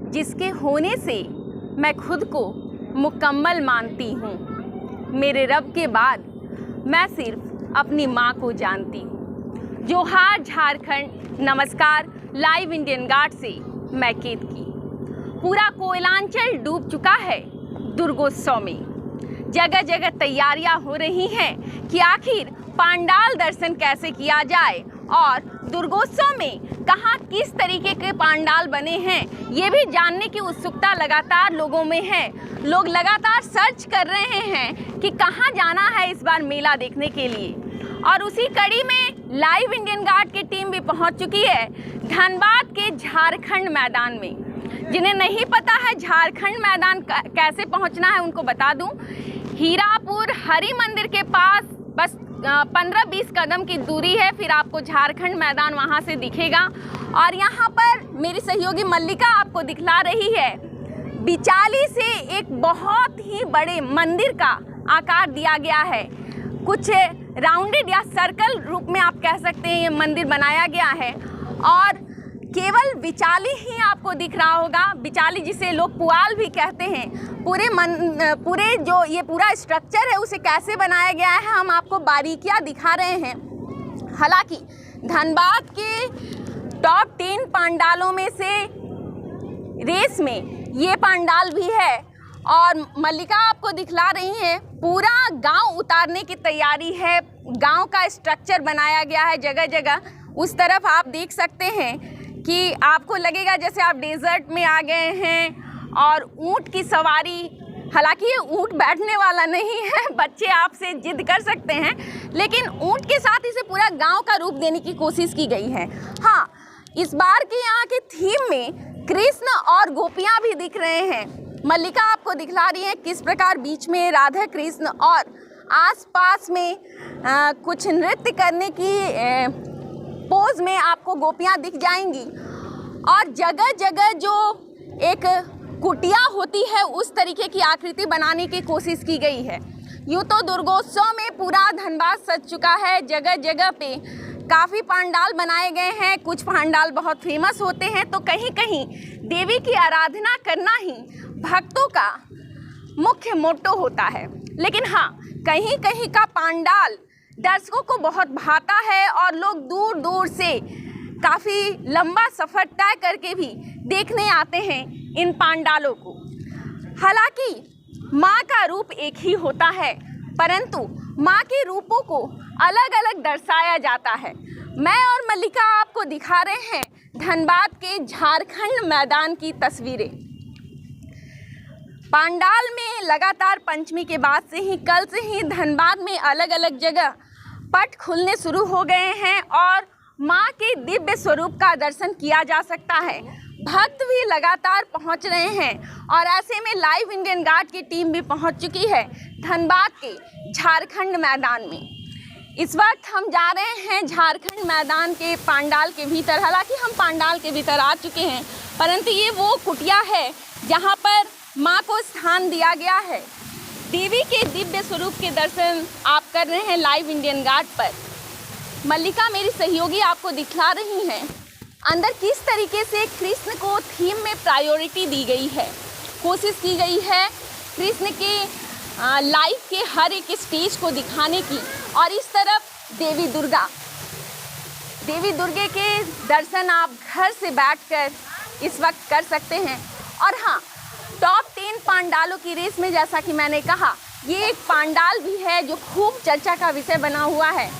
जिसके होने से मैं खुद को मुकम्मल मानती हूँ। मेरे रब के बाद मैं सिर्फ अपनी माँ को जानती हूँ। जोहार झारखंड, नमस्कार। लाइव इंडियन गार्ड से मैं केतकी। पूरा कोयलांचल डूब चुका है दुर्गोत्सव में। जगह जगह तैयारियां हो रही हैं कि आखिर पांडाल दर्शन कैसे किया जाए और दुर्गोत्सव में कहाँ किस तरीके के पांडाल बने हैं ये भी जानने की उत्सुकता लगातार लोगों में है। लोग लगातार सर्च कर रहे हैं कि कहाँ जाना है इस बार मेला देखने के लिए। और उसी कड़ी में लाइव इंडियन गार्ड की टीम भी पहुंच चुकी है धनबाद के झारखंड मैदान में। जिन्हें नहीं पता है झारखंड मैदान कैसे पहुंचना है उनको बता दूं, हीरापुर हरि मंदिर के पास बस 15-20 कदम की दूरी है, फिर आपको झारखंड मैदान वहां से दिखेगा। और यहाँ पर मेरी सहयोगी मल्लिका आपको दिखला रही है बिचाली से एक बहुत ही बड़े मंदिर का आकार दिया गया है। कुछ राउंडेड या सर्कल रूप में आप कह सकते हैं ये मंदिर बनाया गया है। और केवल बिचाली ही आपको दिख रहा होगा, बिचाली जिसे लोग पुआल भी कहते हैं। पूरे जो ये पूरा स्ट्रक्चर है उसे कैसे बनाया गया है हम आपको बारीकियां दिखा रहे हैं। हालांकि धनबाद के टॉप 10 पांडालों में से रेस में ये पांडाल भी है। और मल्लिका आपको दिखला रही है पूरा गांव उतारने की तैयारी है। गांव का स्ट्रक्चर बनाया गया है जगह जगह। उस तरफ आप देख सकते हैं कि आपको लगेगा जैसे आप डेजर्ट में आ गए हैं। और ऊंट की सवारी, हालांकि ये ऊंट बैठने वाला नहीं है, बच्चे आपसे जिद कर सकते हैं, लेकिन ऊंट के साथ इसे पूरा गांव का रूप देने की कोशिश की गई है। हाँ, इस बार के यहाँ के थीम में कृष्ण और गोपियाँ भी दिख रहे हैं। मल्लिका आपको दिखला रही है किस प्रकार बीच में राधा कृष्ण और आसपास में कुछ नृत्य करने की पोज में आपको गोपियाँ दिख जाएंगी। और जगह जगह जो एक कुटिया होती है उस तरीके की आकृति बनाने की कोशिश की गई है। यूँ तो दुर्गोत्सव में पूरा धनबाद सज चुका है। जगह जगह पे काफ़ी पांडाल बनाए गए हैं। कुछ पांडाल बहुत फेमस होते हैं तो कहीं कहीं देवी की आराधना करना ही भक्तों का मुख्य मोटो होता है। लेकिन हाँ, कहीं कहीं का पांडाल दर्शकों को बहुत भाता है और लोग दूर दूर से काफ़ी लंबा सफ़र तय करके भी देखने आते हैं इन पांडालों को। हालांकि माँ का रूप एक ही होता है, परंतु माँ के रूपों को अलग अलग दर्शाया जाता है। मैं और मल्लिका आपको दिखा रहे हैं धनबाद के झारखंड मैदान की तस्वीरें। पांडाल में लगातार पंचमी के बाद से ही कल से ही धनबाद में अलग अलग जगह पट खुलने शुरू हो गए हैं और माँ के दिव्य स्वरूप का दर्शन किया जा सकता है। भक्त भी लगातार पहुँच रहे हैं और ऐसे में लाइव इंडियन गार्ड की टीम भी पहुँच चुकी है धनबाद के झारखंड मैदान में। इस वक्त हम जा रहे हैं झारखंड मैदान के पांडाल के भीतर। हालांकि हम पांडाल के भीतर आ चुके हैं, परंतु ये वो कुटिया है जहाँ पर माँ को स्थान दिया गया है। देवी के दिव्य स्वरूप के दर्शन आप कर रहे हैं लाइव इंडियन गार्ड पर। मल्लिका मेरी सहयोगी आपको दिखला रही हैं अंदर किस तरीके से कृष्ण को थीम में प्रायोरिटी दी गई है। कोशिश की गई है कृष्ण के लाइफ के हर एक स्टेज को दिखाने की। और इस तरफ देवी दुर्गे के दर्शन आप घर से बैठकर इस वक्त कर सकते हैं। और हाँ, टॉप 10 पांडालों की रेस में जैसा कि मैंने कहा, ये एक पांडाल भी है जो खूब चर्चा का विषय बना हुआ है।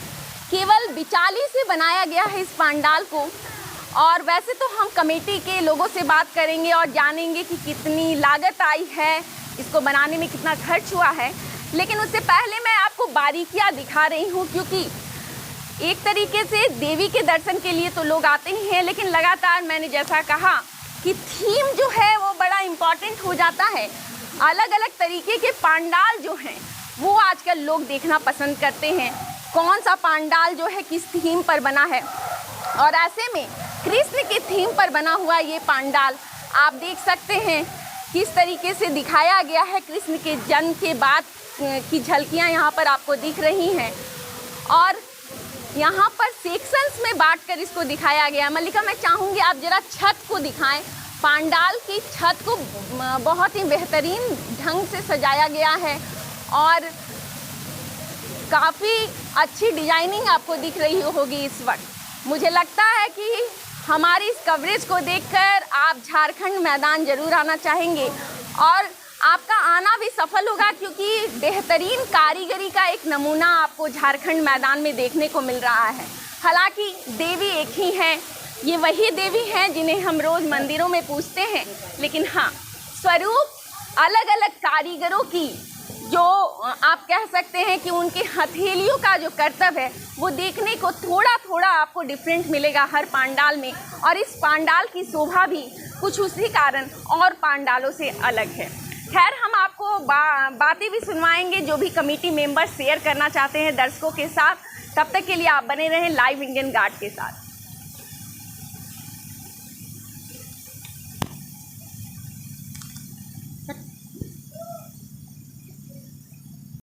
केवल बिचाली से बनाया गया है इस पांडाल को। और वैसे तो हम कमेटी के लोगों से बात करेंगे और जानेंगे कि कितनी लागत आई है, इसको बनाने में कितना खर्च हुआ है। लेकिन उससे पहले मैं आपको बारीकियां दिखा रही हूँ, क्योंकि एक तरीके से देवी के दर्शन के लिए तो लोग आते ही हैं, लेकिन लगातार मैंने जैसा कहा कि थीम जो है वो बड़ा इम्पॉर्टेंट हो जाता है। अलग अलग तरीके के पांडाल जो हैं वो आजकल लोग देखना पसंद करते हैं। कौन सा पांडाल जो है किस थीम पर बना है, और ऐसे में कृष्ण के थीम पर बना हुआ ये पांडाल आप देख सकते हैं किस तरीके से दिखाया गया है। कृष्ण के जन्म के बाद की झलकियाँ यहाँ पर आपको दिख रही हैं और यहाँ पर सेक्शंस में बांटकर इसको दिखाया गया। मल्लिका, मैं चाहूँगी आप जरा छत को दिखाएं, पांडाल की छत को बहुत ही बेहतरीन ढंग से सजाया गया है और काफ़ी अच्छी डिजाइनिंग आपको दिख रही होगी इस वक्त। मुझे लगता है कि हमारी इस कवरेज को देखकर आप झारखंड मैदान ज़रूर आना चाहेंगे और आपका आना भी सफल होगा, क्योंकि बेहतरीन कारीगरी का एक नमूना आपको झारखंड मैदान में देखने को मिल रहा है। हालांकि देवी एक ही हैं, ये वही देवी हैं जिन्हें हम रोज़ मंदिरों में पूजते हैं, लेकिन हाँ, स्वरूप अलग अलग कारीगरों की, जो आप कह सकते हैं कि उनकी हथेलियों का जो करतब है वो देखने को थोड़ा थोड़ा आपको डिफरेंट मिलेगा हर पांडाल में। और इस पांडाल की शोभा भी कुछ उसी कारण और पांडालों से अलग है। खैर, हम आपको बातें भी सुनवाएंगे जो भी कमेटी मेंबर शेयर करना चाहते हैं दर्शकों के साथ। तब तक के लिए आप बने रहें लाइव इंडियन गार्ड के साथ।